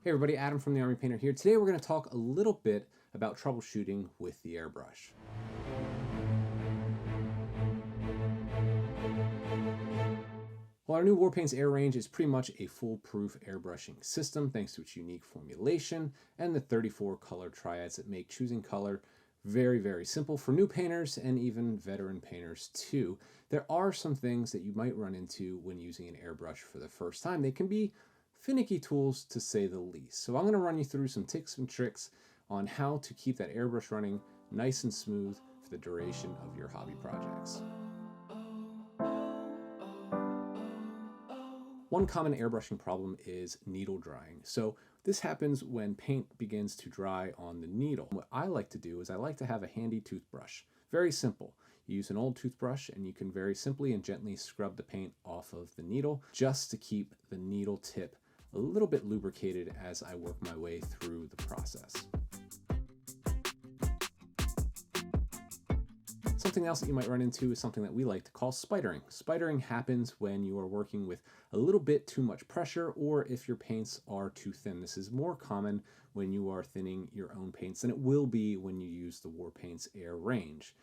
Hey everybody, Adam from the Army Painter here. Today we're going to talk a little bit about troubleshooting with the airbrush. Well, our new Warpaints Air range is pretty much a foolproof airbrushing system thanks to its unique formulation and the 34 color triads that make choosing color very, very simple for new painters and even veteran painters too. There are some things that you might run into when using an airbrush for the first time. They can be finicky tools to say the least. So I'm going to run you through some tips and tricks on how to keep that airbrush running nice and smooth for the duration of your hobby projects. One common airbrushing problem is needle drying. So this happens when paint begins to dry on the needle. What I like to do is I like to have a handy toothbrush. Very simple. You use an old toothbrush and you can very simply and gently scrub the paint off of the needle just to keep the needle tip a little bit lubricated as I work my way through the process. Something else that you might run into is something that we like to call spidering. Spidering happens when you are working with a little bit too much pressure or if your paints are too thin. This is more common when you are thinning your own paints than it will be when you use the Warpaints Air range.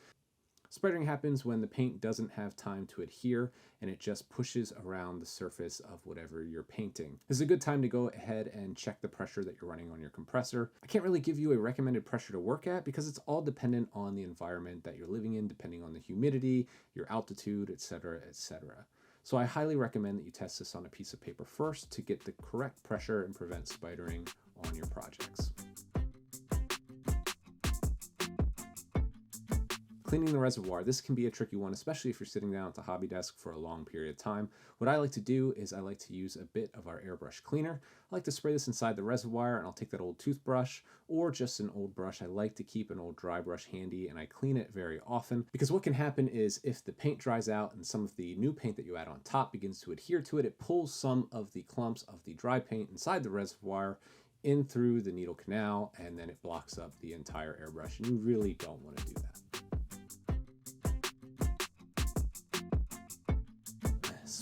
Spidering happens when the paint doesn't have time to adhere and it just pushes around the surface of whatever you're painting. This is a good time to go ahead and check the pressure that you're running on your compressor. I can't really give you a recommended pressure to work at because it's all dependent on the environment that you're living in, depending on the humidity, your altitude, etc., etc. So I highly recommend that you test this on a piece of paper first to get the correct pressure and prevent spidering on your projects. Cleaning the reservoir. This can be a tricky one, especially if you're sitting down at the hobby desk for a long period of time. What I like to do is I like to use a bit of our airbrush cleaner. I like to spray this inside the reservoir and I'll take that old toothbrush or just an old brush. I like to keep an old dry brush handy and I clean it very often because what can happen is if the paint dries out and some of the new paint that you add on top begins to adhere to it, it pulls some of the clumps of the dry paint inside the reservoir in through the needle canal and then it blocks up the entire airbrush and you really don't want to do that.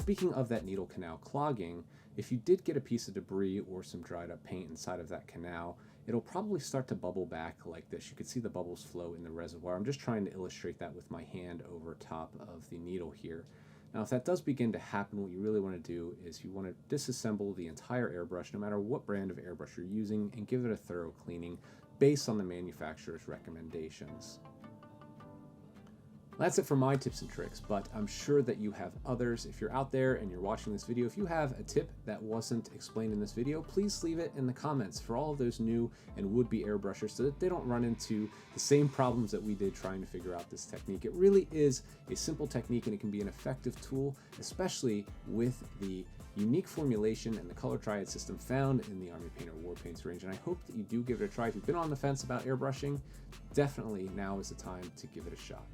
Speaking of that needle canal clogging, if you did get a piece of debris or some dried up paint inside of that canal, it'll probably start to bubble back like this. You can see the bubbles flow in the reservoir. I'm just trying to illustrate that with my hand over top of the needle here. Now, if that does begin to happen, what you really want to do is you want to disassemble the entire airbrush, no matter what brand of airbrush you're using, and give it a thorough cleaning based on the manufacturer's recommendations. That's it for my tips and tricks, but I'm sure that you have others. If you're out there and you're watching this video, if you have a tip that wasn't explained in this video, please leave it in the comments for all of those new and would-be airbrushers so that they don't run into the same problems that we did trying to figure out this technique. It really is a simple technique and it can be an effective tool, especially with the unique formulation and the color triad system found in the Army Painter Warpaints range. And I hope that you do give it a try. If you've been on the fence about airbrushing, definitely now is the time to give it a shot.